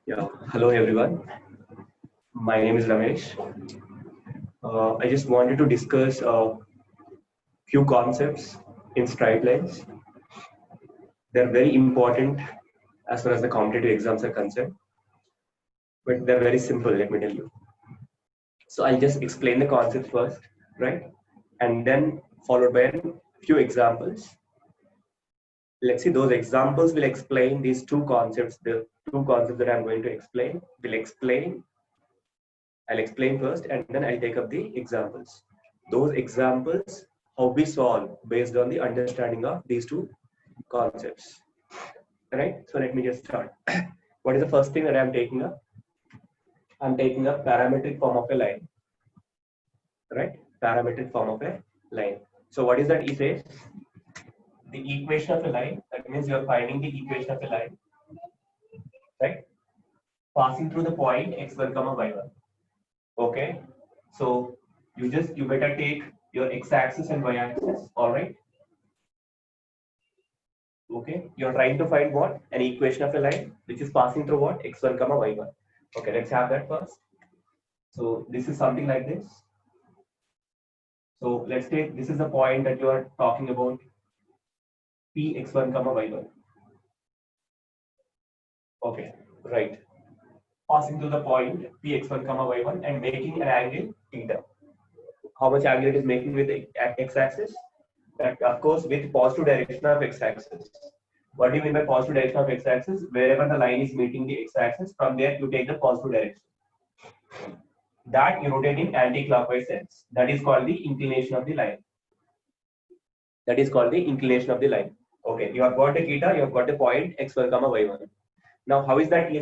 Yeah, hello everyone. My name is Ramesh. I just wanted to discuss a few concepts in straight lines. They're very important as far as the competitive exams are concerned, but they're very simple, let me tell you. So I'll just explain the concepts first, right? And then followed by a few examples. Let's see, those examples will explain these two concepts. The two concepts that I'm going to explain will explain. I'll explain first and then I'll take up the examples. Those examples, how we solve based on the understanding of these two concepts. Right? So let me just start. What is the first thing that I'm taking up? I'm taking up parametric form of a line. Right? Parametric form of a line. So what is that he says? The equation of a line, that means you're finding the equation of a line, right? Passing through the point x1 comma y1. Okay. So you better take your x-axis and y-axis, all right? Okay, you're trying to find what? An equation of a line which is passing through what? X1 comma y1. Okay, let's have that first. So this is something like this. So let's take, this is the point that you are talking about, p x1 comma y1. Okay, right. Passing through the point p x1 comma y1 and making an angle theta. How much angle it is making with the x-axis? That of course with positive direction of x-axis. What do you mean by positive direction of x-axis? Wherever the line is meeting the x-axis, from there you take the positive direction. That you rotate in anti-clockwise sense. That is called the inclination of the line. That is called the inclination of the line. Okay, you have got the theta, you have got the point x1 comma y1. Now, how is that?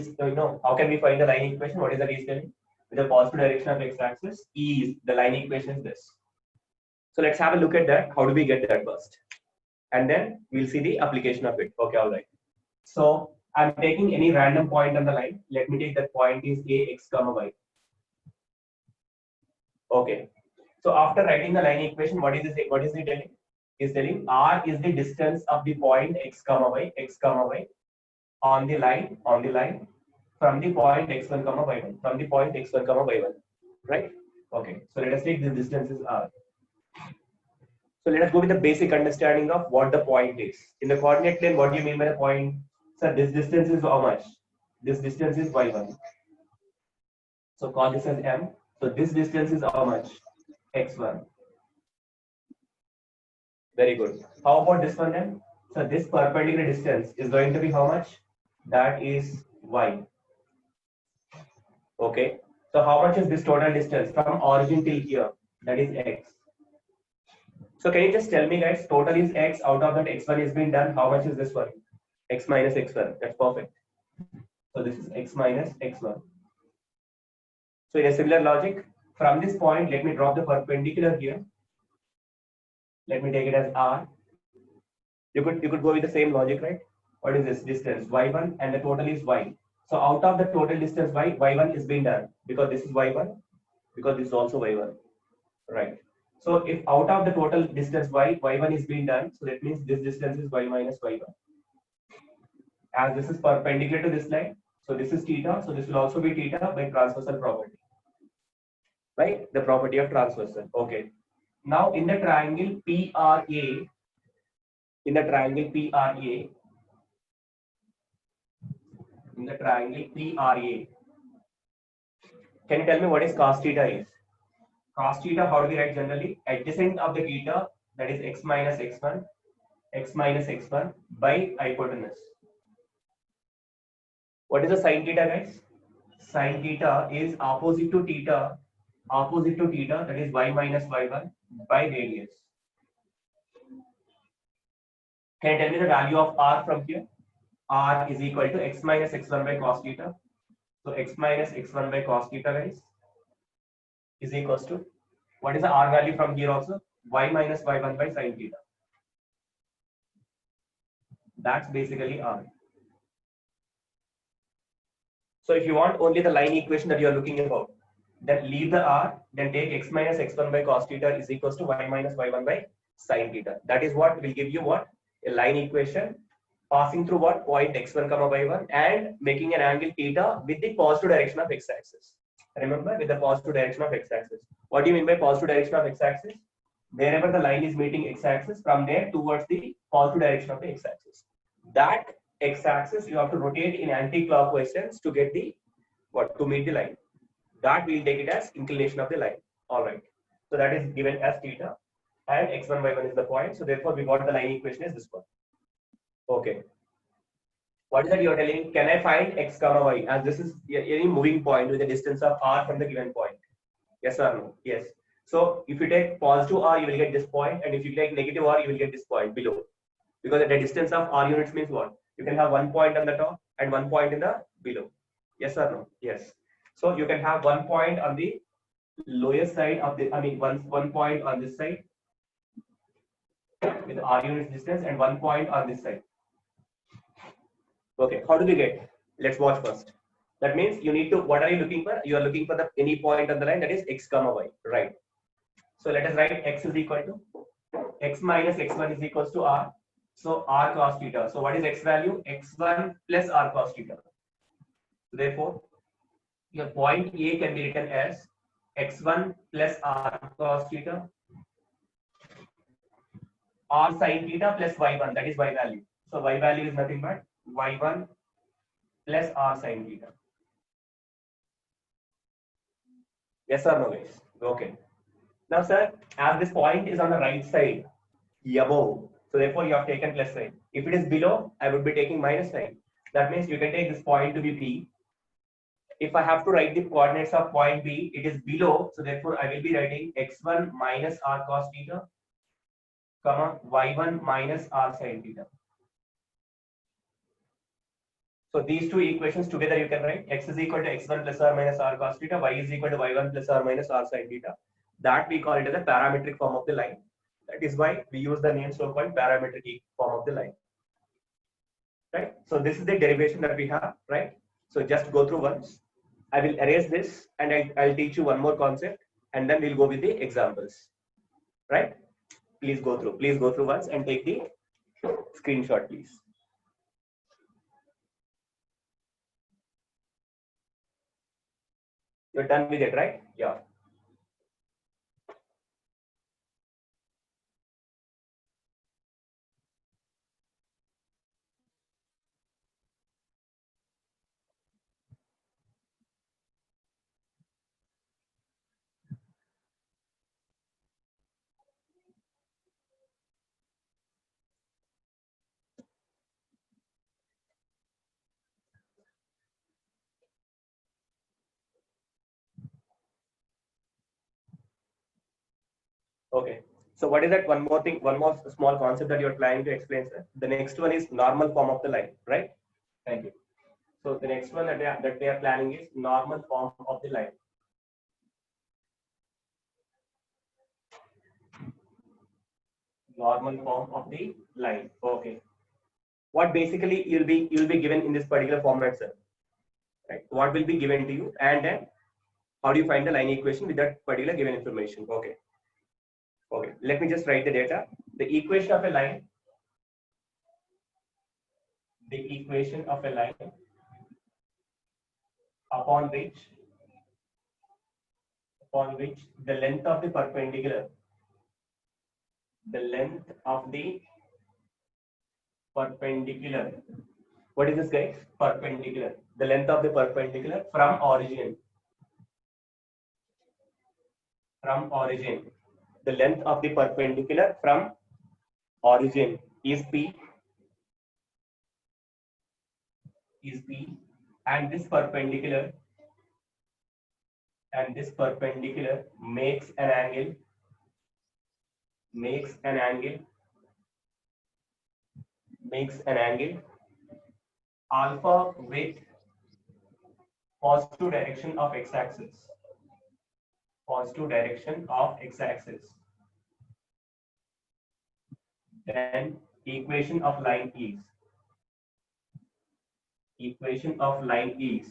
How can we find the line equation? What is that is telling? With the positive direction of x-axis, is the line equation is this. So let's have a look at that. How do we get that first? And then we'll see the application of it. Okay, all right. So I'm taking any random point on the line. Let me take that point is a x comma y. Okay. So after writing the line equation, what is this? What is it telling? Is telling r is the distance of the point x comma y on the line from the point x1 comma y1 from the point x1 comma y1, right? Okay. So let us take this distance is r. So let us go with the basic understanding of what the point is. In the coordinate plane, what do you mean by the point? Sir, this distance is how much? This distance is y1. So call this as m. So this distance is how much? X1. Very good. How about this one then? So this perpendicular distance is going to be how much? That is y. Okay. So how much is this total distance from origin till here? That is x. So can you just tell me, guys, total is x, out of that x1 is being done, how much is this one? X minus x1. That's perfect. So this is x minus x1. So in a similar logic, from this point, let me drop the perpendicular here. Let me take it as r. You could go with the same logic, right? What is this distance? Y1 and the total is y. So out of the total distance y1 is being done because this is y1, because this is also y1, right? So if out of the total distance y1 is being done, so that means this distance is y minus y1. As this is perpendicular to this line, so this is theta, so this will also be theta by transversal property, right? The property of transversal. Okay. Now in the triangle PRA, in the triangle PRA, can you tell me what is cos theta is? Cos theta, how do we write generally? Adjacent of the theta, that is x minus x1 by hypotenuse. What is the sin theta, guys? Sin theta is opposite to theta, that is y minus y1 by radius. Can you tell me the value of r from here? R is equal to x minus x1 by cos theta. So x minus x1 by cos theta, guys, is equals to, what is the r value from here also? Y minus y1 by sin theta. That's basically r. So if you want only the line equation that you are looking about, then leave the r, then take x minus x1 by cos theta is equals to y minus y1 by sin theta. That is what will give you what? A line equation passing through what point x1 comma y1 and making an angle theta with the positive direction of x-axis. Remember, with the positive direction of x-axis. What do you mean by positive direction of x-axis? Wherever the line is meeting x-axis, from there towards the positive direction of the x-axis. That x-axis you have to rotate in anti-clockwise sense to get the what to meet the line. That we'll take it as inclination of the line. All right. So that is given as theta, and x1 y1 is the point. So therefore, we got the line equation is this one. Okay. What is that you are telling? Can I find x comma y as this is any moving point with a distance of r from the given point? Yes or no? Yes. So if you take positive r, you will get this point, and if you take negative r, you will get this point below. Because the distance of r units means what? You can have one point on the top and one point in the below. Yes or no? Yes. So you can have one point on the lower side of the, one point on this side with r units distance and one point on this side. Okay, how do we get? Let's watch first. That means you need to, what are you looking for? You are looking for the any point on the line that is x comma y, right? So let us write x is equal to x minus x1 is equals to r. So r cos theta. So what is x value? x1 plus r cos theta. Therefore, your point A can be written as x1 plus r cos theta, r sin theta plus y1, that is y value. So y value is nothing but y1 plus r sin theta. Yes or no, guys? Okay. Now, sir, as this point is on the right side, above, so therefore you have taken plus sign. If it is below, I would be taking minus sign. That means you can take this point to be P. If I have to write the coordinates of point B, it is below, so therefore I will be writing x1 minus r cos theta, comma y1 minus r sin theta. So these two equations together you can write x is equal to x1 plus r minus r cos theta, y is equal to y1 plus r minus r sin theta. That we call it as a parametric form of the line. That is why we use the name so-called parametric form of the line. Right? So this is the derivation that we have, right? So just go through once. I will erase this and I'll teach you one more concept and then we'll go with the examples. Right? Please go through once and take the screenshot, please. You're done with it, right? Yeah. Okay. So what is that one more thing, one more small concept that you're planning to explain, sir? The next one is normal form of the line, right? Thank you. So the next one that they are planning is normal form of the line. Normal form of the line. Okay. What basically you'll be given in this particular format, sir? Right. What will be given to you, and then how do you find the line equation with that particular given information? Okay. Okay. Let me just write the data. The equation of a line. The equation of a line upon which the length of the perpendicular, what is this, guys? Perpendicular, the length of the perpendicular from origin, the length of the perpendicular from origin is P, and this perpendicular makes an angle alpha with positive direction of x-axis. Then equation of line is,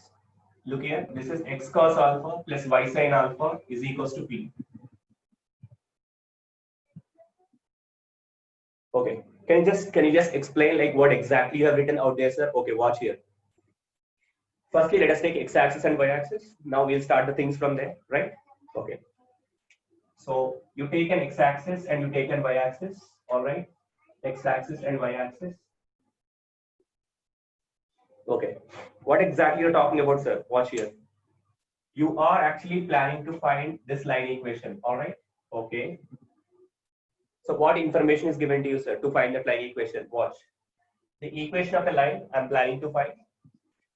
look here, this is x cos alpha plus y sin alpha is equals to P. Okay, Can you just explain like what exactly you have written out there, sir? Okay, watch here. Firstly, let us take x-axis and y-axis. Now we'll start the things from there, right? Okay. So you take an x-axis and you take an y-axis, all right? X-axis and y-axis. Okay. What exactly you're talking about, sir? Watch here. You are actually planning to find this line equation, all right? Okay. So what information is given to you, sir, to find the line equation? Watch. The equation of the line I'm planning to find.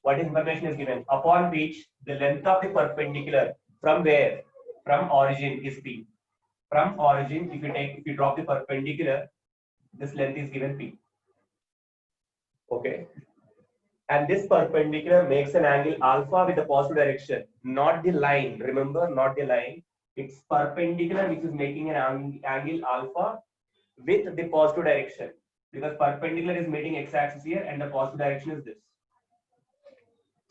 What information is given? Upon which the length of the perpendicular from where? From origin is P. From origin, if you drop the perpendicular, this length is given P. Okay. And this perpendicular makes an angle alpha with the positive direction, not the line. Remember, not the line. It's perpendicular which is making an angle alpha with the positive direction, because perpendicular is meeting x-axis here and the positive direction is this.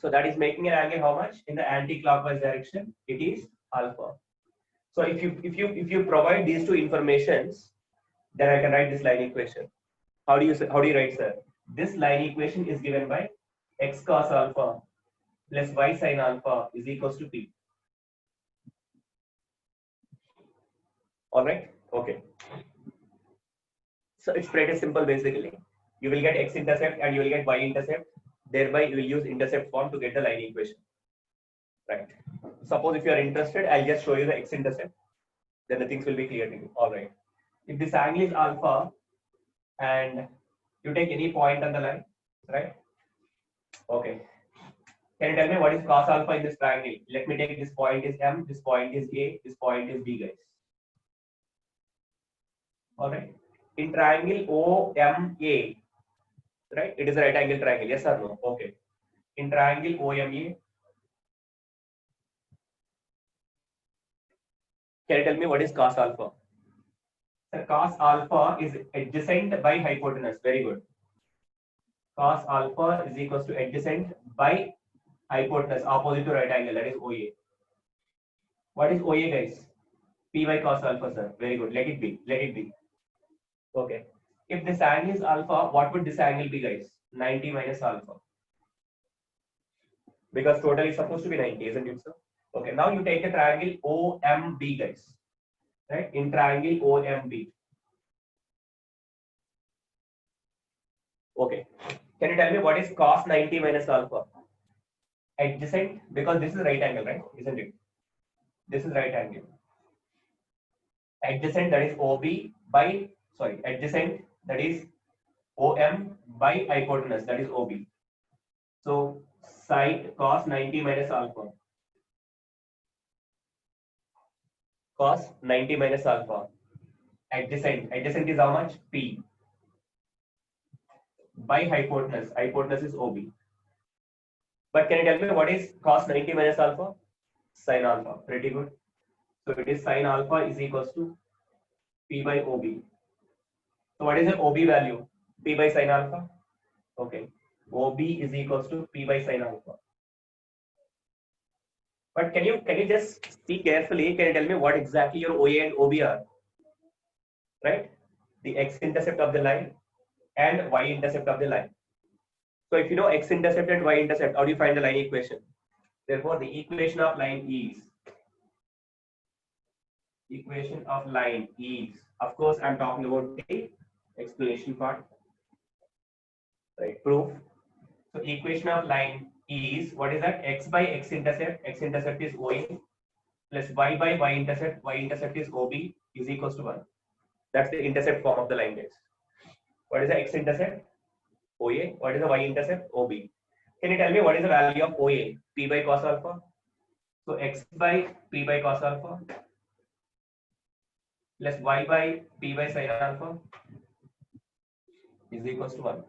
So that is making an angle how much? In the anti-clockwise direction, it is alpha. So if you provide these two informations, then I can write this line equation. How do you write, sir? This line equation is given by x cos alpha plus y sin alpha is equals to P. All right. Okay. So it's pretty simple basically. You will get x-intercept and you will get y-intercept. Thereby, you will use intercept form to get the line equation. Right. Suppose if you are interested, I'll just show you the x-intercept. Then the things will be clear to you. All right. If this angle is alpha and you take any point on the line, right? Okay. Can you tell me what is cos alpha in this triangle? Let me take this point is M, this point is A, this point is B, guys. All right. In triangle OMA, right? It is a right angle triangle. Yes or no? Okay. In triangle OMA, can you tell me what is cos alpha? So cos alpha is adjacent by hypotenuse. Very good. Cos alpha is equals to adjacent by hypotenuse opposite to right angle. That is OA. What is OA, guys? P by cos alpha, sir. Very good. Let it be. Let it be. Okay. If this angle is alpha, what would this angle be, guys? 90 minus alpha. Because total is supposed to be 90, isn't it, sir? Okay. Now you take a triangle OMB, guys. Right? In triangle OMB. Okay. Can you tell me what is cos 90 minus alpha? Adjacent, because this is right angle, right? Isn't it? This is right angle. Adjacent, that is OB by, sorry, adjacent, that is OM by hypotenuse, that is OB. So sine cos 90 minus alpha. Cos 90 minus alpha. Adjacent is how much? P. By hypotenuse. Hypotenuse is OB. But can you tell me what is cos 90 minus alpha? Sin alpha. Pretty good. So it is sin alpha is equals to P by OB. So what is the OB value? P by sin alpha. Okay. OB is equals to P by sin alpha. But can you just see carefully? Can you tell me what exactly your OA and OB are? Right? The x-intercept of the line and y-intercept of the line. So if you know x-intercept and y-intercept, how do you find the line equation? Therefore, the equation of line is, of course, I'm talking about the explanation part, right? Proof. So equation of line is, what is that? X by x-intercept is OA, plus y by y-intercept is OB is equals to 1. That's the intercept form of the line, guys. What is the x-intercept? OA. What is the y-intercept? OB. Can you tell me what is the value of OA? P by cos alpha. So x by P by cos alpha plus y by P by sin alpha is equals to 1.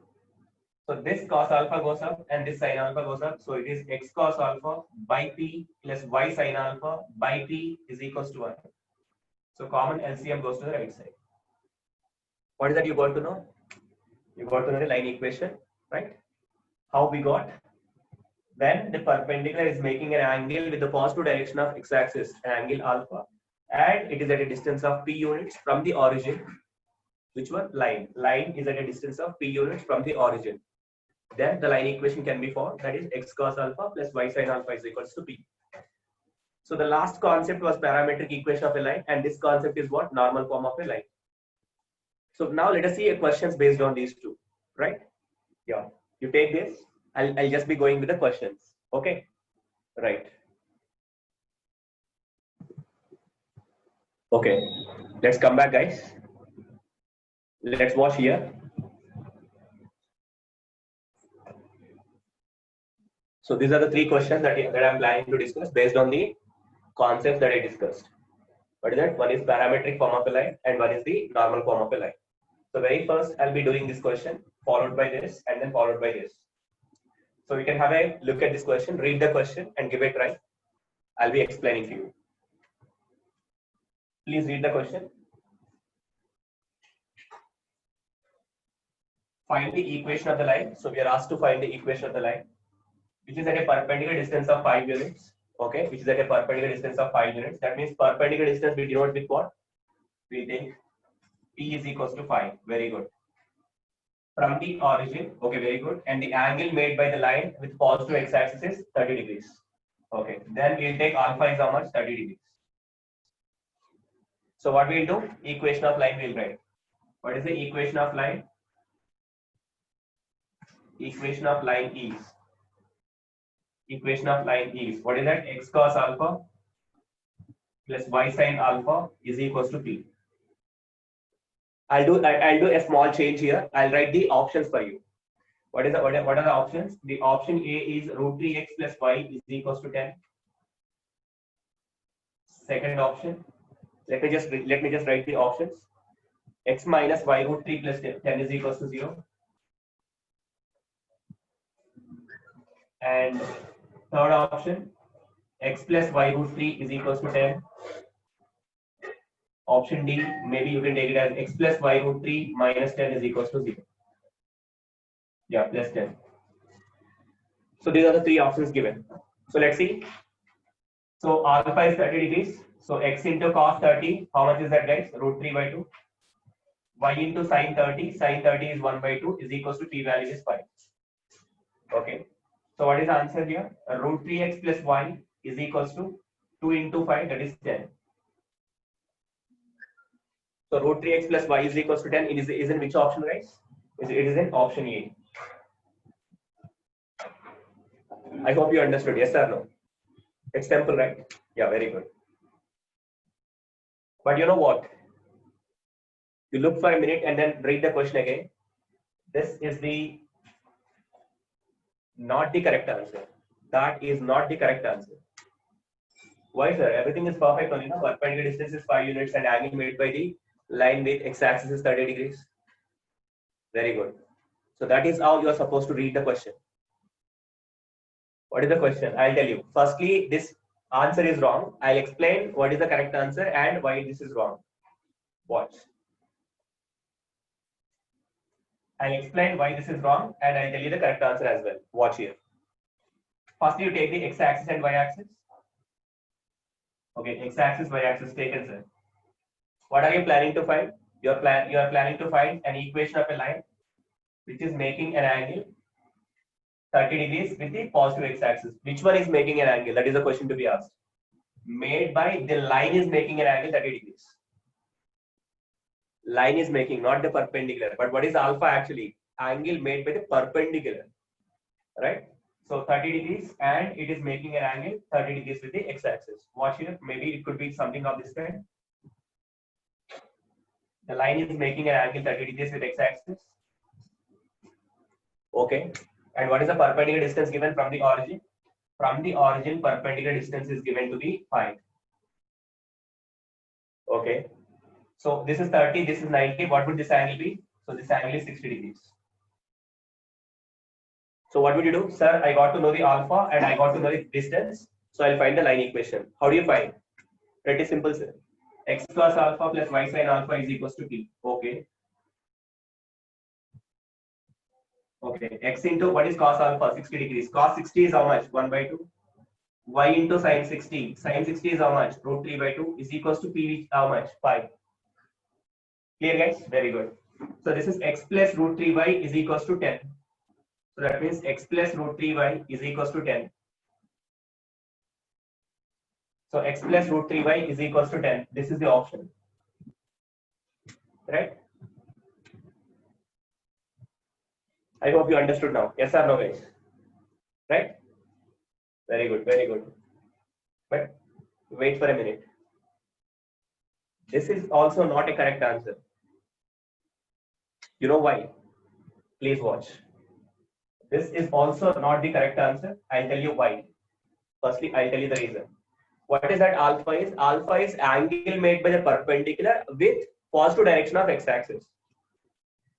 So this cos alpha goes up and this sin alpha goes up. So it is x cos alpha by P plus y sin alpha by P is equals to 1. So common LCM goes to the right side. What is that you got to know? You got to know the line equation, right? How we got? When the perpendicular is making an angle with the positive direction of x-axis, an angle alpha, and it is at a distance of p units from the origin. Which one? Line. Line is at a distance of p units from the origin. Then the line equation can be found, that is x cos alpha plus y sin alpha is equals to p. So the last concept was parametric equation of a line, and this concept is what? Normal form of a line. So now let us see a questions based on these two, right? Yeah, you take this. I'll just be going with the questions. Okay, right. Okay, let's come back, guys. Let's watch here. So these are the three questions that I'm planning to discuss based on the concepts that I discussed. What is that? One is parametric form of a line, and one is the normal form of a line. So very first, I'll be doing this question, followed by this, and then followed by this. So you can have a look at this question, read the question, and give it a try. I'll be explaining to you. Please read the question. Find the equation of the line. So we are asked to find the equation of the line, which is at a perpendicular distance of 5 units. Okay, which is at a perpendicular distance of 5 units. That means perpendicular distance we denote with what? We think P is equals to 5. Very good. From the origin, okay, very good. And the angle made by the line with positive x-axis is 30 degrees. Okay, then we'll take alpha is how much? 30 degrees. So what we'll do? Equation of line we'll write. What is the equation of line? Equation of line is. Equation of line is. What is that? X cos alpha plus y sin alpha is equals to P. I'll do a small change here. I'll write the options for you. What are the options? The option A is root 3x plus y is equals to 10. Second option, let me just write the options. X minus y root 3 plus 10 is equals to 0. And third option, x plus y root 3 is equals to 10. Option D, maybe you can take it as x plus y root 3 minus 10 is equals to 0. Yeah, plus 10. So these are the three options given. So let's see. So alpha is 30 degrees. So x into cos 30, how much is that, guys? Root 3 by 2. Y into sin 30 is 1 by 2 is equals to p value is 5. Okay. So what is the answer here? Root 3x plus y is equals to 2 into 5, that is 10. So root 3x plus y is equals to 10. It is in which option, guys? It is in option A. I hope you understood. Yes or no? It's simple, right? Yeah, very good. But you know what? You look for a minute and then read the question again. This is not the correct answer. That is not the correct answer. Why, sir? Everything is perfect only, no? Perpendicular distance is 5 units and angle made by the line with x-axis is 30 degrees. Very good. So that is how you are supposed to read the question. What is the question? I'll tell you. Firstly, this answer is wrong. I'll explain what is the correct answer and why this is wrong. Watch. I'll explain why this is wrong and I'll tell you the correct answer as well. Watch here. First, you take the x-axis and y-axis. Okay, x-axis, y-axis taken, sir. What are you planning to find? You are planning to find an equation of a line which is making an angle 30 degrees with the positive x-axis. Which one is making an angle? That is the question to be asked. Made by the line is making an angle 30 degrees. Line is making, not the perpendicular. But what is alpha actually? Angle made by the perpendicular, right? So 30 degrees, and it is making an angle 30 degrees with the x-axis. Watch here. Maybe it could be something of this kind. The line is making an angle 30 degrees with x-axis. Okay. And what is the perpendicular distance given from the origin? From the origin, perpendicular distance is given to be 5. Okay. So this is 30, this is 90. What would this angle be? So this angle is 60 degrees. So what would you do? Sir, I got to know the alpha and I got to know the distance. So I'll find the line equation. How do you find? Pretty simple, sir. X cos alpha plus y sin alpha is equals to P. Okay. Okay. X into what is cos alpha? 60 degrees. Cos 60 is how much? 1 by 2. Y into sin 60. Sin 60 is how much? Root 3 by 2 is equals to P, which how much? 5. Clear, guys? Very good. So this is x plus root 3y is equals to 10. So that means x plus root 3y is equals to 10. So x plus root 3y is equals to 10. This is the option, right? I hope you understood now. Yes or no, guys? Right? Very good, very good. But wait for a minute. This is also not a correct answer. You know why? Please watch. This is also not the correct answer. I'll tell you why. Firstly, I'll tell you the reason. What is that alpha is? Alpha is angle made by the perpendicular with positive direction of x-axis.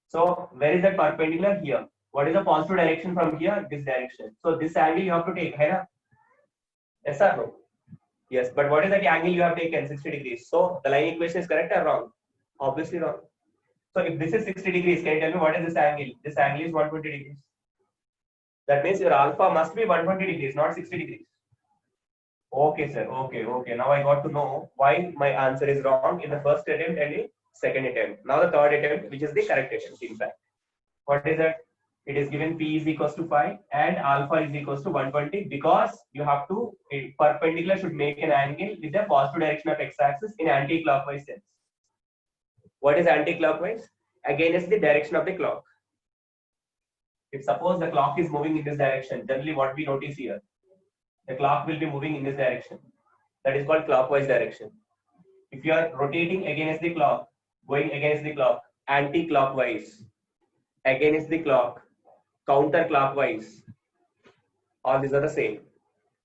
So where is that perpendicular? Here. What is the positive direction from here? This direction. So this angle you have to take. Hai na? Yes or no? Yes. But what is that angle you have taken? 60 degrees. So the line equation is correct or wrong? Obviously wrong. So if this is 60 degrees, can you tell me what is this angle? This angle is 120 degrees. That means your alpha must be 120 degrees, not 60 degrees. Okay, sir. Okay. Now I got to know why my answer is wrong in the first attempt and the second attempt. Now the third attempt, which is the correct attempt, in fact. What is that? It is given P is equals to 5 and alpha is equals to 120 because you have to, perpendicular should make an angle with the positive direction of x-axis in anti-clockwise sense. What is anti-clockwise? Against the direction of the clock. If suppose the clock is moving in this direction, generally what we notice here, the clock will be moving in this direction. That is called clockwise direction. If you are rotating against the clock, going against the clock, anti-clockwise, against the clock, counter-clockwise, all these are the same.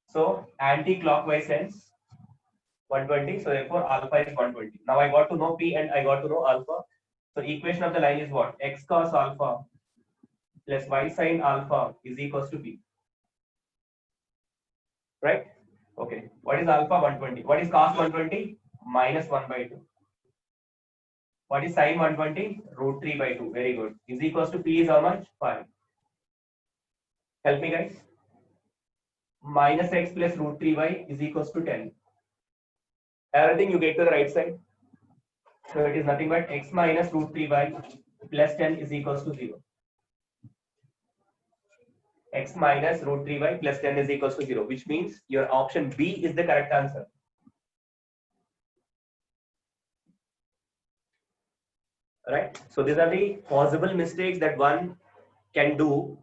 So anti-clockwise sense 120. So therefore alpha is 120. Now I got to know P and I got to know alpha. So equation of the line is what? X cos alpha plus y sin alpha is equals to P. Right? Okay. What is alpha? 120. What is cos 120? Minus 1 by 2. What is sin 120? Root 3 by 2. Very good. Is equals to P is how much? 5. Help me guys. Minus x plus root 3y is equals to 10. Everything you get to the right side. So it is nothing but x minus root 3y plus 10 is equals to 0. X minus root 3y plus 10 is equals to 0, which means your option B is the correct answer. Right? So these are the possible mistakes that one can do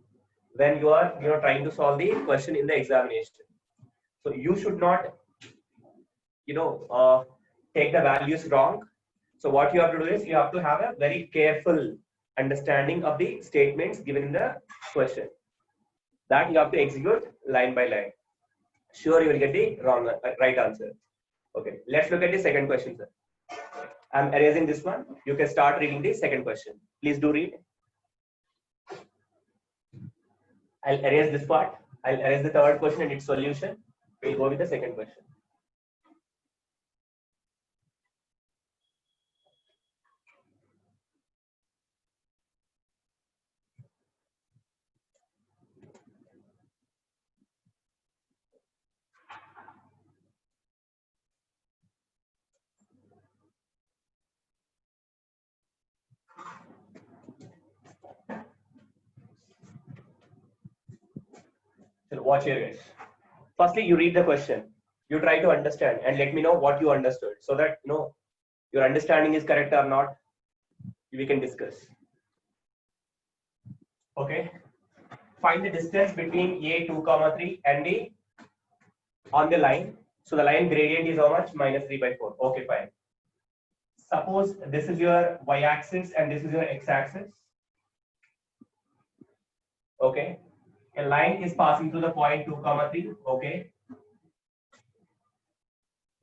when you are trying to solve the question in the examination. So you should not take the values wrong. So what you have to do is you have to have a very careful understanding of the statements given in the question. That you have to execute line by line. Sure, you will get the right answer. Okay, let's look at the second question, sir. I'm erasing this one. You can start reading the second question. Please do read. I'll erase this part. I'll erase the third question and its solution. We'll go with the second question. So watch here, guys. Firstly, you read the question. You try to understand and let me know what you understood, so that your understanding is correct or not. We can discuss. Okay. Find the distance between A2, 3 and D on the line. So the line gradient is how much? Minus 3 by 4. Okay, fine. Suppose this is your y-axis and this is your x-axis. Okay. A line is passing through the point 2, 3. Okay.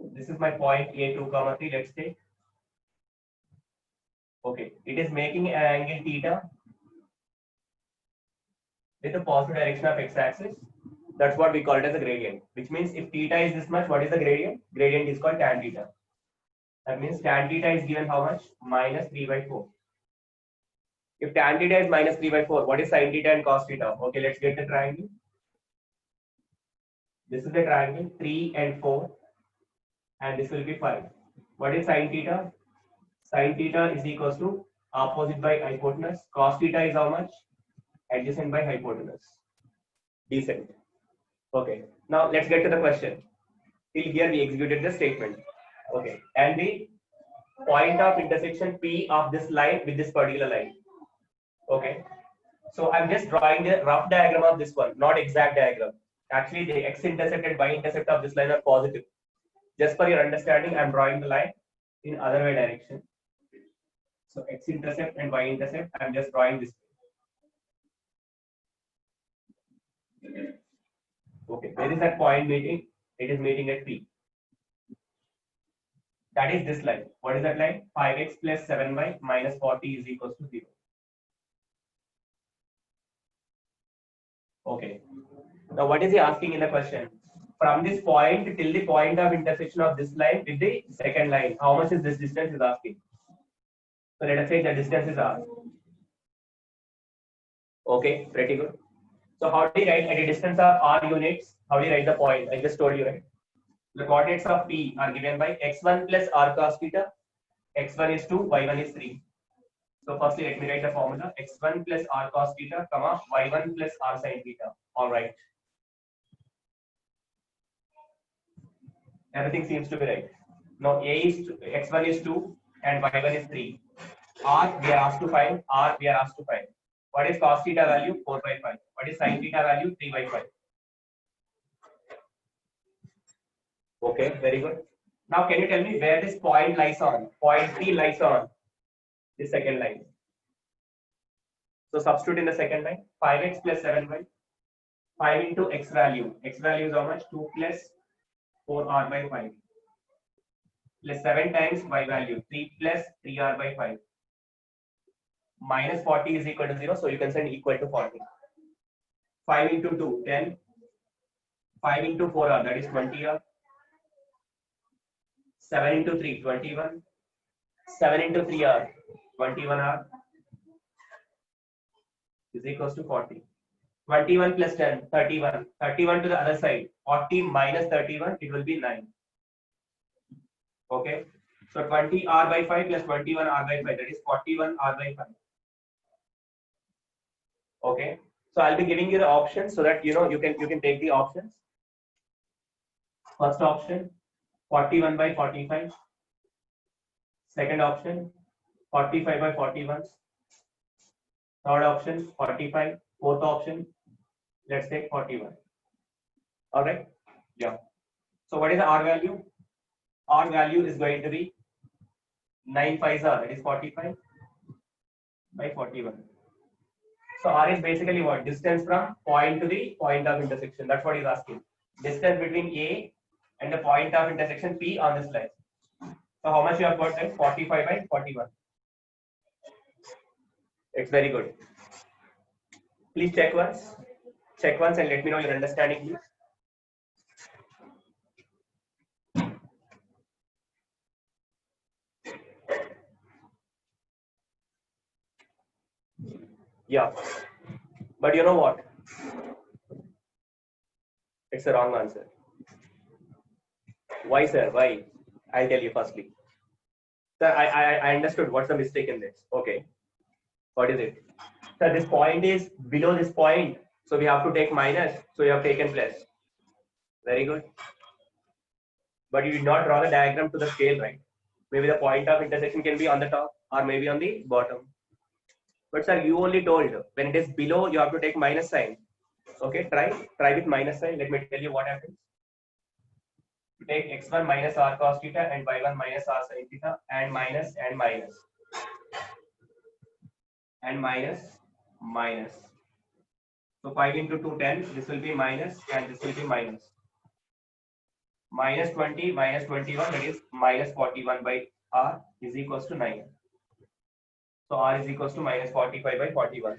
This is my point A2, 3. Let's take. Okay. It is making an angle theta with the positive direction of x-axis. That's what we call it as a gradient. Which means if theta is this much, what is the gradient? Gradient is called tan theta. That means tan theta is given how much? Minus 3 by 4. If tan theta is minus 3 by 4, what is sin theta and cos theta? Okay, let's get the triangle. This is the triangle 3 and 4, and this will be 5. What is sin theta? Sin theta is equals to opposite by hypotenuse. Cos theta is how much? Adjacent by hypotenuse. Decent. Okay. Now let's get to the question. Till here we executed the statement. Okay. And the point of intersection P of this line with this particular line. Okay. So I'm just drawing the rough diagram of this one, not exact diagram. Actually, the x-intercept and y-intercept of this line are positive. Just for your understanding, I'm drawing the line in other way direction. So x-intercept and y-intercept, I'm just drawing this. Okay, where is that point meeting? It is meeting at P. That is this line. What is that line? 5x plus 7y minus 40 is equals to 0. Okay. Now what is he asking in the question? From this point till the point of intersection of this line with the second line, how much is this distance is asking? So let us say the distance is r. Okay, pretty good. So how do you write at a distance of r units? How do you write the point? I just told you, right? The coordinates of P are given by x1 plus r cos theta. x1 is 2, y1 is 3. So firstly, let me write the formula: x1 plus r cos theta, comma y1 plus r sin theta. All right. Everything seems to be right. Now a is x1 is 2 and y1 is 3. R we are asked to find. R we are asked to find. What is cos theta value? 4 by 5. What is sin theta value? 3 by 5. Okay, very good. Now can you tell me where this point lies on? Point P lies on the second line. So substitute in the second line. 5x plus 7y. 5 into x value. X value is how much? 2 plus 4r by 5. Plus 7 times y value. 3 plus 3r by 5. Minus 40 is equal to 0. So you can send equal to 40. 5 into 2, 10. 5 into 4r, that is 20r. 7 into 3, 21. 7 into 3r, 21r is equals to 40. 21 plus 10, 31. 31 to the other side. 40 minus 31, it will be 9. Okay. So 20r by 5 plus 21r by 5, that is 41r by 5. Okay. So I'll be giving you the options so that you can take the options. First option, 41 by 45. Second option, 45 by 41. Third option, 45. Fourth option, let's take 41. All right. Yeah. So what is the R value? R value is going to be 9 5s are, that is 45 by 41. So R is basically what? Distance from point to the point of intersection. That's what he's asking. Distance between A and the point of intersection P on this line. So how much you have got? 45 by 41. It's very good. Please check once. Check once and let me know your understanding, please. Yeah. But you know what? It's a wrong answer. Why, sir? Why? I'll tell you firstly. Sir, I understood what's the mistake in this. Okay. What is it? Sir, this point is below this point. So we have to take minus. So you have taken plus. Very good. But you did not draw the diagram to the scale, right? Maybe the point of intersection can be on the top or maybe on the bottom. But sir, you only told when it is below, you have to take minus sign. Okay, try with minus sign. Let me tell you what happens. You take x1 minus r cos theta and y1 minus r sin theta and minus and minus. And minus, minus. So 5 into 2, 10. This will be minus and this will be minus. Minus 20 minus 21, that is minus 41 by r is equals to 9. So r is equals to minus 45 by 41.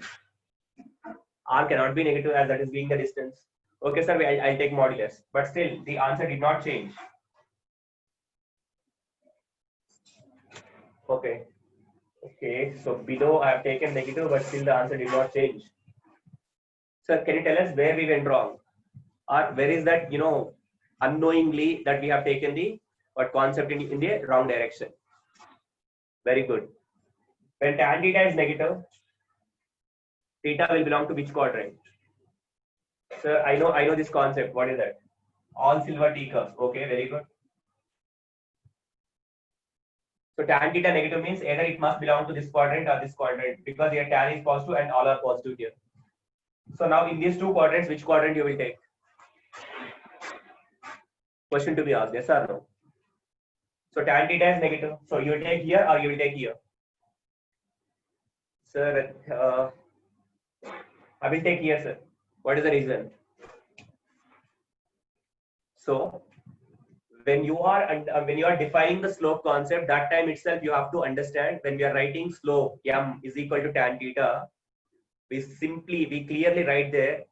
R cannot be negative as that is being the distance. Okay, sir, I'll take modulus. But still, the answer did not change. Okay. Okay, so below I have taken negative, but still the answer did not change. Sir, can you tell us where we went wrong? Or where is that, unknowingly that we have taken the concept in the wrong direction? Very good. When tan theta is negative, theta will belong to which quadrant? Sir, I know this concept. What is that? All silver teacups. Okay, very good. So tan theta negative means either it must belong to this quadrant or this quadrant, because here tan is positive and all are positive here. So now in these two quadrants, which quadrant you will take? Question to be asked, yes or no? So tan theta is negative. So you will take here or you will take here? Sir, I will take here, sir. What is the reason? So when you are defining the slope concept, that time itself you have to understand, when we are writing slope m is equal to tan theta, we clearly write there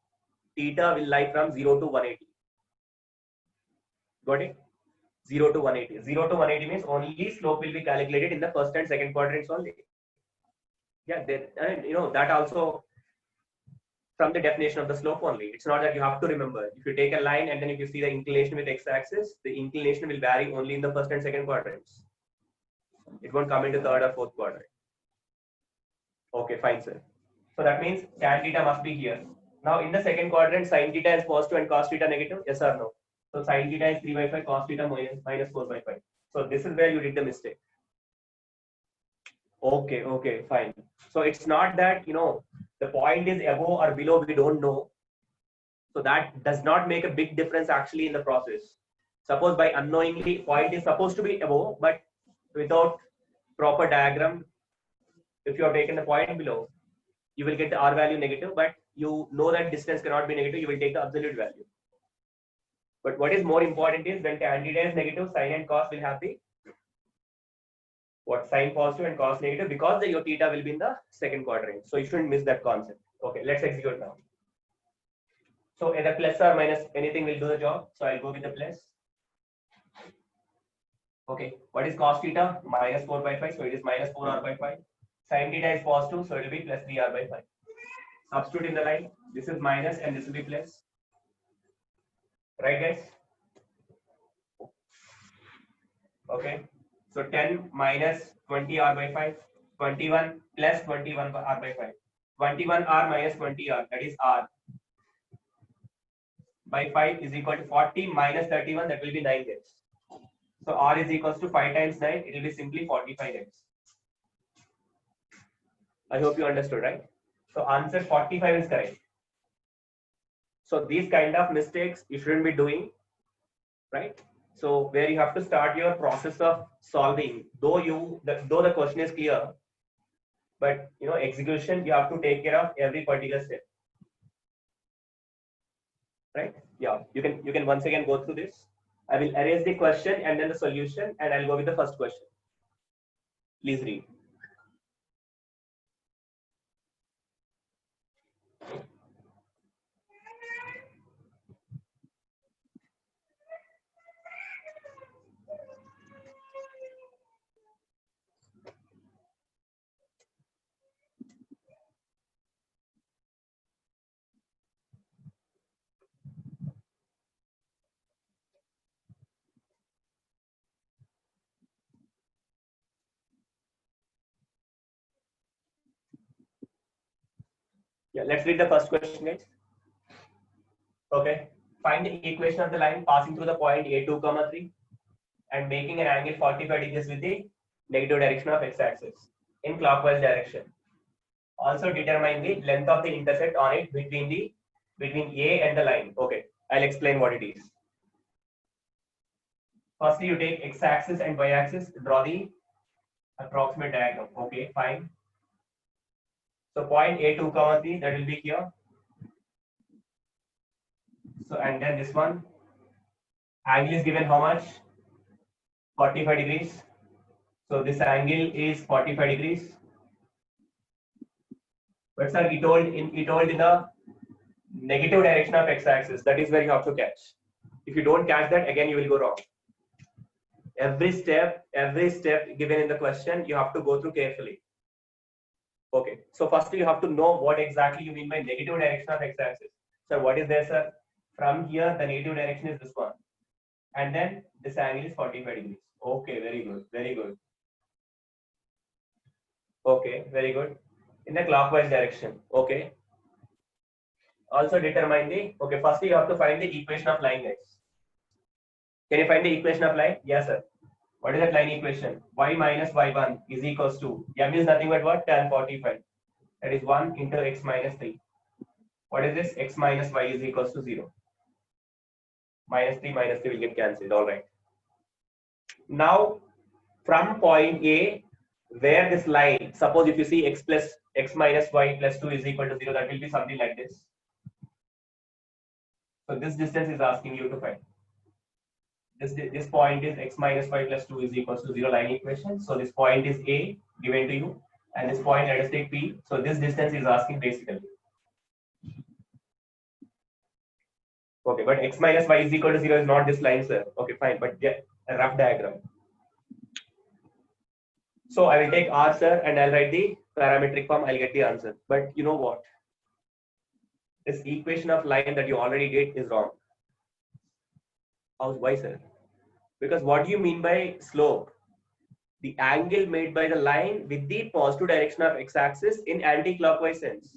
theta will lie from 0 to 180. Got it? 0 to 180. 0 to 180 means only slope will be calculated in the first and second quadrants only. Yeah, and that also from the definition of the slope only. It's not that you have to remember. If you take a line and then if you see the inclination with x-axis, the inclination will vary only in the first and second quadrants. It won't come into third or fourth quadrant. Okay, fine, sir. So that means tan theta must be here. Now in the second quadrant, sin theta is positive and cos theta negative. Yes or no? So sin theta is 3/5, cos theta minus 4/5. So this is where you did the mistake. Okay, fine. So it's not that the point is above or below, we don't know. So that does not make a big difference actually in the process. Suppose by unknowingly point is supposed to be above, but without proper diagram, if you have taken the point below, you will get the R value negative, but you know that distance cannot be negative, you will take the absolute value. But what is more important is when tan theta is negative, sin and cos will have the sin positive and cos negative, because your theta will be in the second quadrant. So you shouldn't miss that concept. Okay, let's execute now. So either plus or minus, anything will do the job. So I'll go with the plus. Okay, what is cos theta? Minus 4/5. So it is minus 4r/5. Sin theta is positive, so it will be plus 3r/5. Substitute in the line. This is minus and this will be plus. Right, guys? Okay. So 10 minus 20r/5. 21 plus 21r/5. 21r minus 20r, that is r by 5 is equal to 40 minus 31, that will be 9 x. So r is equals to 5 times 9, it will be simply 45x. I hope you understood, right? So answer 45 is correct. So these kind of mistakes you shouldn't be doing, right? So where you have to start your process of solving, though the question is clear, but execution, you have to take care of every particular step. Right? Yeah, you can once again go through this. I will erase the question and then the solution, and I'll go with the first question. Please read. Yeah, let's read the first question, guys. Okay. Find the equation of the line passing through the point A2, 3 and making an angle 45 degrees with the negative direction of x-axis in clockwise direction. Also determine the length of the intersect on it between A and the line. Okay, I'll explain what it is. Firstly, you take x-axis and y-axis, draw the approximate diagram. Okay, fine. So point A2, 3, that will be here. So and then this one, angle is given how much? 45 degrees. So this angle is 45 degrees. But sir, it told in the negative direction of x-axis. That is where you have to catch. If you don't catch that, again you will go wrong. Every step given in the question, you have to go through carefully. Okay. So firstly, you have to know what exactly you mean by negative direction of x-axis. So what is there, sir? From here, the negative direction is this one, and then this angle is 45 degrees. Okay, very good, very good. Okay, very good. In the clockwise direction. Okay. Also determine the, okay, firstly you have to find the equation of line, guys. Can you find the equation of line? Yes, sir. What is that line equation? Y minus y1 is equals to, m is nothing but what? Tan 45. That is 1 into x minus 3. What is this? X minus y is equals to 0. Minus 3 will get cancelled. All right. Now, from point A, where this line, suppose if you see x plus x minus y plus 2 is equal to 0, that will be something like this. So this distance is asking you to find. This point is x minus y plus 2 is equals to 0 line equation. So this point is A given to you, and this point, let us take P. So this distance is asking basically. Okay, but x minus y is equal to 0 is not this line, sir. Okay, fine, but yeah, a rough diagram. So I will take R, sir, and I'll write the parametric form. I'll get the answer. But you know what? This equation of line that you already did is wrong. Why, sir? Because what do you mean by slope? The angle made by the line with the positive direction of x-axis in anti-clockwise sense.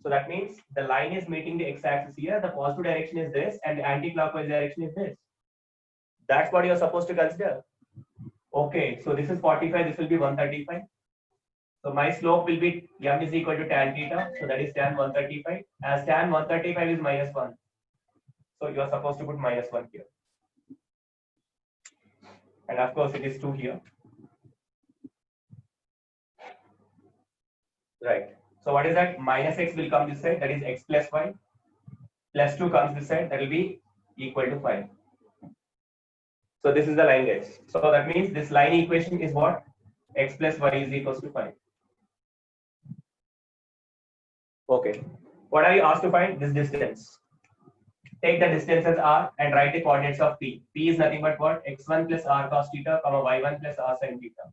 So that means the line is meeting the x-axis here. The positive direction is this, and the anti-clockwise direction is this. That's what you're supposed to consider. Okay, so this is 45. This will be 135. So my slope will be m is equal to tan theta. So that is tan 135. As tan 135 is minus 1. So you are supposed to put minus 1 here. And of course, it is 2 here. Right. So what is that? Minus x will come this side. That is x plus y. Plus 2 comes this side. That will be equal to 5. So this is the line, guys. So that means this line equation is what? X plus y is equals to 5. Okay. What are you asked to find? This distance. Take the distance as r and write the coordinates of p. P is nothing but what? x1 plus r cos theta, comma y1 plus r sin theta.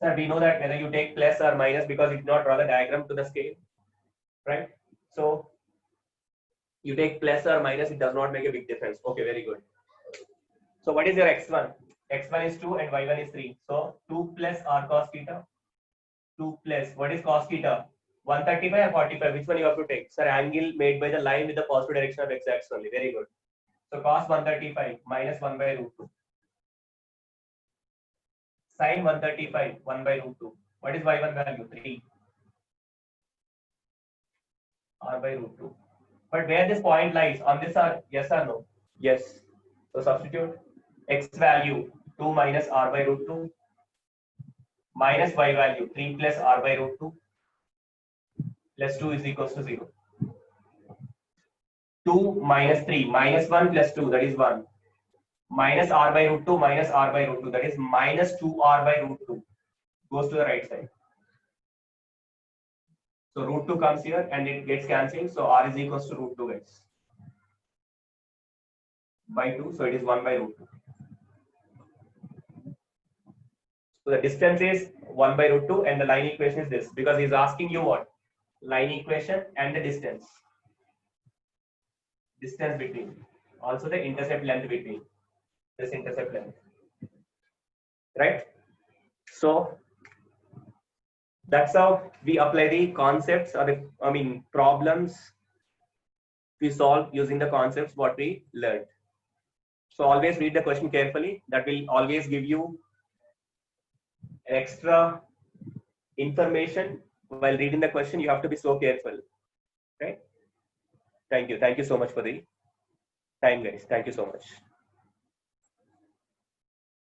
Sir, we know that whether you take plus or minus because it did not draw the diagram to the scale, right? So you take plus or minus, it does not make a big difference. Okay, very good. So what is your x1? x1 is 2 and y1 is 3. So 2 plus r cos theta. 2 plus, what is cos theta? 135 or 45? Which one you have to take? Sir, angle made by the line with the positive direction of x-axis only. Very good. So cos 135 minus 1 by root 2. Sin 135, 1 by root 2. What is y1 value? 3. R by root 2. But where this point lies, on this R, yes or no? Yes. So substitute x value 2 minus R by root 2 minus y value 3 plus R by root 2 plus 2 is equals to 0. 2 minus 3 minus 1 plus 2, that is 1. Minus R by root 2 minus R by root 2, that is minus 2R by root 2. Goes to the right side. So root 2 comes here and it gets cancelled. So R is equals to root 2, guys. By 2. So it is 1 by root 2. So the distance is 1 by root 2 and the line equation is this, because he's asking you what? Line equation and the distance. Distance between. Also the intercept length between. This intercept length. Right? So that's how we apply the concepts or the, problems we solve using the concepts what we learned. So always read the question carefully. That will always give you extra information while reading the question. You have to be so careful. Right? Thank you. Thank you so much for the time, guys. Thank you so much.